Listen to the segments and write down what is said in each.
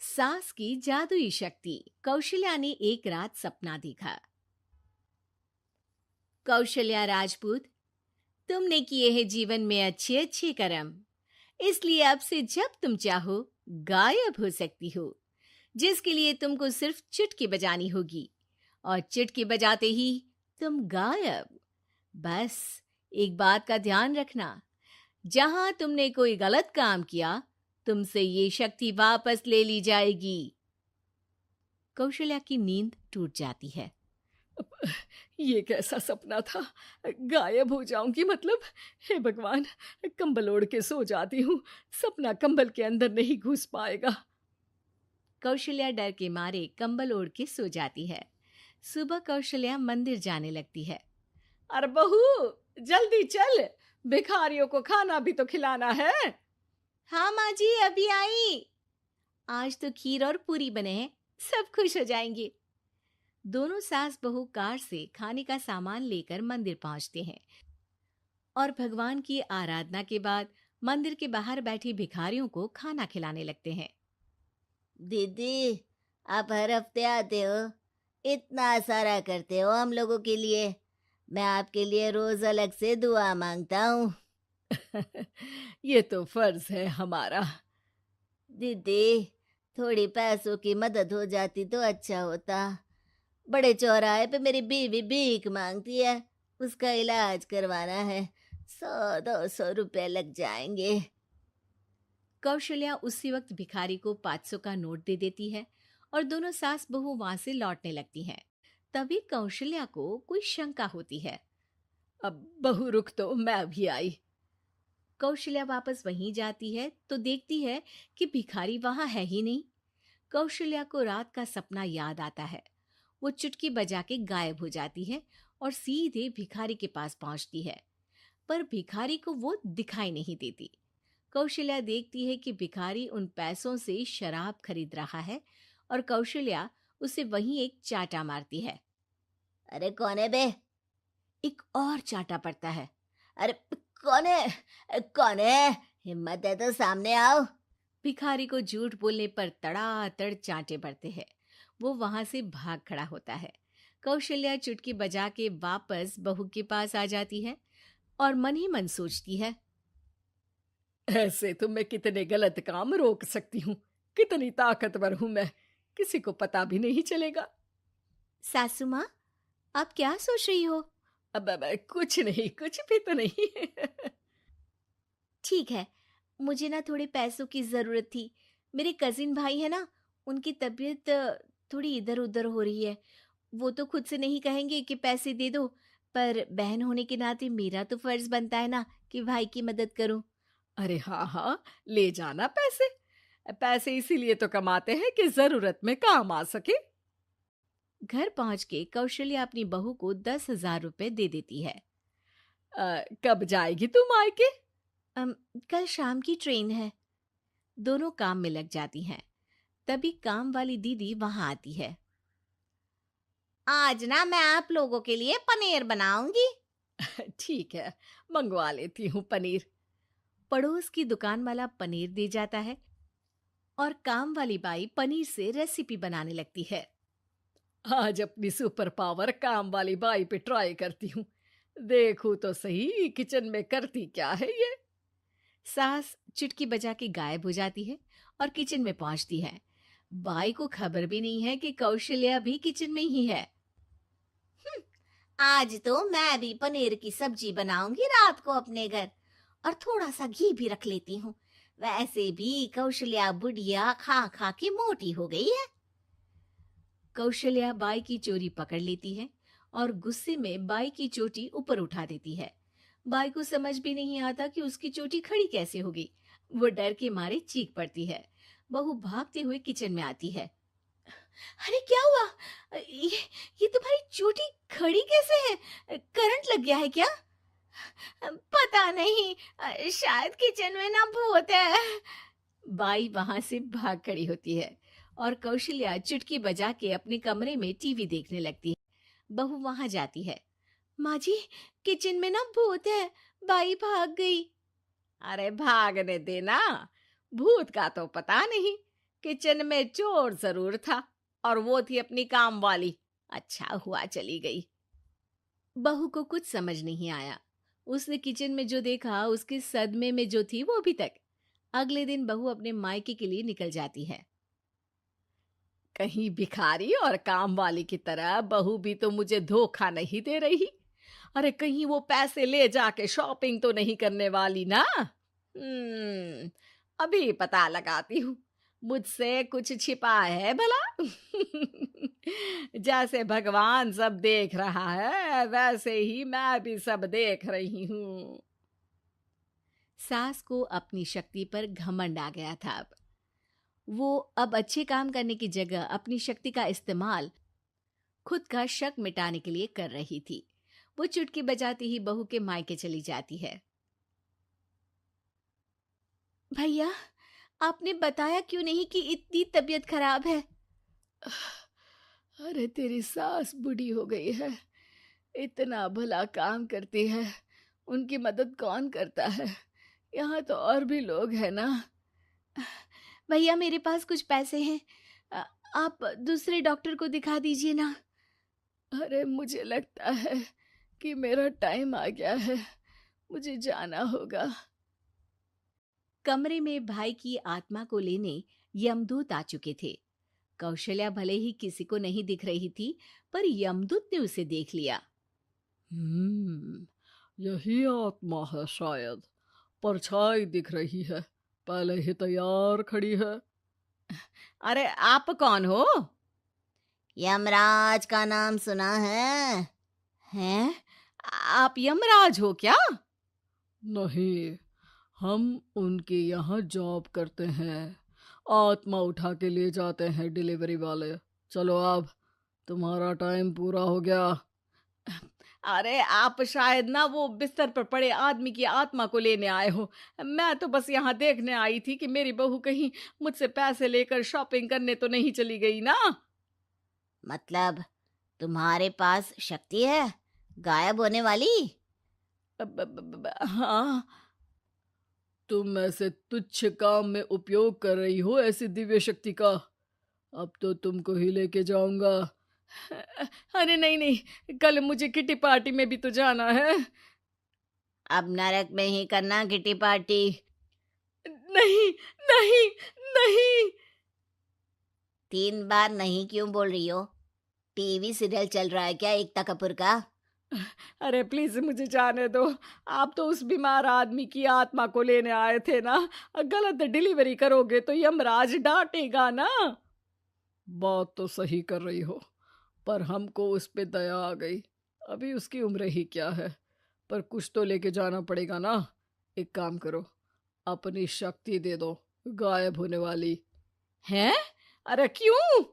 सास की जादुई शक्ति। कौशल्या ने एक रात सपना देखा। कौशल्या राजपूत, तुमने किए हैं जीवन में अच्छे अच्छे कर्म, इसलिए अब से जब तुम चाहो गायब हो सकती हो, जिसके लिए तुमको सिर्फ चुटकी बजानी होगी और चुटकी बजाते ही तुम गायब। बस एक बात का ध्यान रखना, जहां तुमने कोई गलत काम किया तुमसे ये शक्ति वापस ले ली जाएगी। कौशल्या की नींद टूट जाती है। ये कैसा सपना था? गायब हो जाऊंगी मतलब? हे भगवान, कंबल ओढ़ के सो जाती हूँ, सपना कंबल के अंदर नहीं घुस पाएगा। कौशल्या डर के मारे कंबल ओढ़ के सो जाती है। सुबह कौशल्या मंदिर जाने लगती है। अरे बहू, जल्दी चल, भिखारियों को खाना भी तो खिलाना है। हाँ माँ जी, अभी आई। आज तो खीर और पूरी बने हैं, सब खुश हो जाएंगे। दोनों सास बहू कार से खाने का सामान लेकर मंदिर पहुंचते हैं और भगवान की आराधना के बाद मंदिर के बाहर बैठे भिखारियों को खाना खिलाने लगते हैं। दीदी, आप हर हफ्ते आते हो, इतना सारा करते हो हम लोगों के लिए। मैं आपके लिए रोज अलग से दुआ मांगता हूँ। ये तो फर्ज है हमारा। दीदी, थोड़ी पैसों की मदद हो जाती तो अच्छा होता। बड़े चौराहे पे मेरी बीवी भीख मांगती है, उसका इलाज करवाना है, 100-200 रुपए लग जाएंगे। कौशल्या उसी वक्त भिखारी को 500 का नोट दे देती है और दोनों सास बहू वहां से लौटने लगती हैं। तभी कौशल्या को कोई शंका होती है। अब बहू रुक, तो मैं अभी आई। कौशल्या वापस वहीं जाती है तो देखती है कि भिखारी वहां है ही नहीं। कौशल्या को रात का सपना याद आता है। वो चुटकी बजा के गायब हो जाती है और सीधे भिखारी के पास पहुंचती है, पर भिखारी को वो दिखाई नहीं देती। कौशल्या देखती है कि भिखारी उन पैसों से शराब खरीद रहा है और कौशल्या उसे वहीं एक चाटा मारती है। अरे कौन है बे? एक और चाटा पड़ता है। अरे कौन है? कौन है? हिम्मत है तो सामने आओ। भिखारी को झूठ बोलने पर तड़ातड़ चांटे पड़ते हैं। वो वहां से भाग खड़ा होता है। कौशल्या चुटकी बजा के वापस बहू के पास आ जाती है और मन ही मन सोचती है, ऐसे तो मैं कितने गलत काम रोक सकती हूँ, कितनी ताकतवर हूँ मैं, किसी को पता भी नहीं चलेगा। सासू माँ, आप क्या सोच रही हो? अब कुछ नहीं, कुछ भी तो नहीं। ठीक है, मुझे ना थोड़े पैसों की जरूरत थी। मेरे कजिन भाई है ना, उनकी तबीयत थोड़ी इधर उधर हो रही है। वो तो खुद से नहीं कहेंगे कि पैसे दे दो, पर बहन होने के नाते मेरा तो फर्ज बनता है ना कि भाई की मदद करूं। अरे हाँ हाँ, ले जाना पैसे। पैसे इसीलिए तो कमाते हैं कि जरूरत में काम आ सके। घर पहुंच के कौशल्या अपनी बहू को 10,000 रुपए दे देती है। कब जाएगी तुम मायके? कल शाम की ट्रेन है। दोनों काम में लग जाती हैं। तभी काम वाली दीदी वहां आती है। आज ना मैं आप लोगों के लिए पनीर बनाऊंगी। ठीक है, मंगवा लेती हूँ पनीर। पड़ोस की दुकान वाला पनीर दे जाता है और काम वाली बाई पनीर से रेसिपी बनाने लगती है। आज अपनी सुपर पावर काम वाली बाई पे ट्राई करती हूँ, देखूं तो सही किचन में करती क्या है ये। सास चुटकी बजा के गायब हो जाती है और किचन में पहुंचती है। बाई को खबर भी नहीं है कि कौशल्या भी किचन में ही है। आज तो मैं भी पनीर की सब्जी बनाऊंगी रात को अपने घर, और थोड़ा सा घी भी रख लेती हूँ। वैसे भी कौशल्या बुढ़िया खा खा के मोटी हो गई है। कौशल्या बाई की चोरी पकड़ लेती है और गुस्से में बाई की चोटी ऊपर उठा देती है। बाई को समझ भी नहीं आता कि उसकी चोटी खड़ी कैसे होगी। वो डर के मारे चीख पड़ती है। बहू भागते हुए किचन में आती है। अरे क्या हुआ? ये तुम्हारी चोटी खड़ी कैसे है? करंट लग गया है क्या? पता नहीं, शायद किचन में ना भूत है। बाई वहां से भाग खड़ी होती है और कौशल्या चुटकी बजा के अपने कमरे में टीवी देखने लगती है। बहू वहां जाती है। माँ जी, किचन में ना भूत है, बाई भाग गई। अरे भागने देना, भूत का तो पता नहीं, किचन में चोर जरूर था और वो थी अपनी काम वाली। अच्छा हुआ चली गई। बहू को कुछ समझ नहीं आया। उसने किचन में जो देखा उसके सदमे में जो थी वो अभी तक। अगले दिन बहू अपने मायके के लिए निकल जाती है। कहीं भिखारी और काम वाली की तरह बहू भी तो मुझे धोखा नहीं दे रही। अरे कहीं वो पैसे ले जाके शॉपिंग तो नहीं करने वाली ना। अभी पता लगाती हूँ। मुझसे कुछ छिपा है भला। जैसे भगवान सब देख रहा है वैसे ही मैं भी सब देख रही हूँ। सास को अपनी शक्ति पर घमंड आ गया था। वो अब अच्छे काम करने की जगह अपनी शक्ति का इस्तेमाल खुद का शक मिटाने के लिए कर रही थी। वो चुटकी बजाती ही बहू के मायके चली जाती है। भैया, आपने बताया क्यों नहीं कि इतनी तबीयत खराब है? अरे तेरी सास बूढ़ी हो गई है, इतना भला काम करती है, उनकी मदद कौन करता है? यहाँ तो और भी लोग हैं ना। भैया, मेरे पास कुछ पैसे हैं, आप दूसरे डॉक्टर को दिखा दीजिए ना। अरे मुझे लगता है कि मेरा टाइम आ गया है, मुझे जाना होगा। कमरे में भाई की आत्मा को लेने यमदूत आ चुके थे। कौशल्या भले ही किसी को नहीं दिख रही थी, पर यमदूत ने उसे देख लिया। यही आत्मा है शायद, परछाई दिख रही है, पहले ही तैयार खड़ी है। अरे आप कौन हो? यमराज का नाम सुना है? हैं? आप यमराज हो क्या? नहीं, हम उनके यहाँ जॉब करते हैं, आत्मा उठा के ले जाते हैं डिलीवरी वाले। चलो अब तुम्हारा टाइम पूरा हो गया। अरे आप शायद ना वो बिस्तर पर पड़े आदमी की आत्मा को लेने आए हो। मैं तो बस यहाँ देखने आई थी कि मेरी बहू कहीं मुझसे पैसे लेकर शॉपिंग करने तो नहीं चली गई ना। मतलब तुम्हारे पास शक्ति है गायब होने वाली? हाँ। तुम ऐसे तुच्छ काम में उपयोग कर रही हो ऐसी दिव्य शक्ति का। अब तो तुमको ही लेके जाऊंगा। अरे नहीं नहीं, कल मुझे किटी पार्टी में भी तो जाना है। अब नरक में ही करना किटी पार्टी। नहीं नहीं नहीं। 3 बार नहीं क्यों बोल रही हो? टीवी सीरियल चल रहा है क्या एकता कपूर का? अरे प्लीज मुझे जाने दो। आप तो उस बीमार आदमी की आत्मा को लेने आए थे ना। गलत डिलीवरी करोगे तो यमराज डांटेगा ना। बात तो सही कर रही हो, पर हमको उस पे दया आ गई। अभी उसकी उम्र ही क्या है, पर कुछ तो लेके जाना पड़ेगा ना। एक काम करो, अपनी शक्ति दे दो, गायब होने वाली। हैं? अरे क्यों?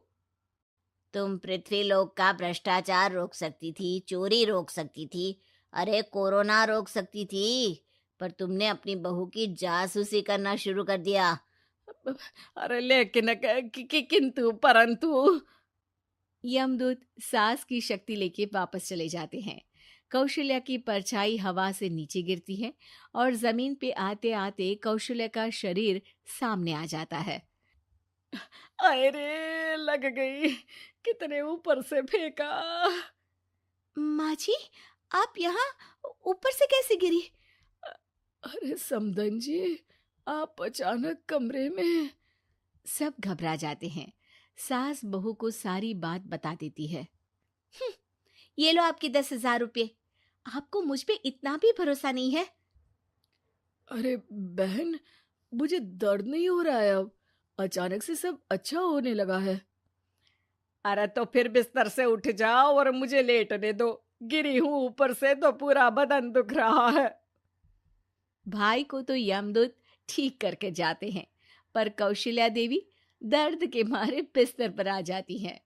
तुम पृथ्वी लोक का भ्रष्टाचार रोक सकती थी, चोरी रोक सकती थी, अरे कोरोना रोक सकती थी, पर तुमने अपनी बहू की जासूसी करना शुरू कर दिया। अरे लेकिन किंतु परंतु। यमदूत सास की शक्ति लेके वापस चले जाते हैं। कौशल्या की परछाई हवा से नीचे गिरती है और जमीन पे आते आते कौशल्या का शरीर सामने आ जाता है। अरे लग गई, कितने ऊपर से फेंका। माँ जी, आप यहाँ ऊपर से कैसे गिरी? अरे समधन जी, आप अचानक कमरे में। सब घबरा जाते हैं। सास बहू को सारी बात बता देती है। ये लो आपके 10,000 रुपये। आपको मुझ पे इतना भी भरोसा नहीं है? अरे बहन, मुझे दर्द नहीं हो रहा है, अब अचानक से सब अच्छा होने लगा है। अरे तो फिर बिस्तर से उठ जाओ और मुझे लेटने दो। गिरी हूं ऊपर से तो पूरा बदन दुख रहा है। भाई को तो यमदूत ठीक करके जाते हैं, पर कौशल्या देवी दर्द के मारे बिस्तर पर आ जाती हैं।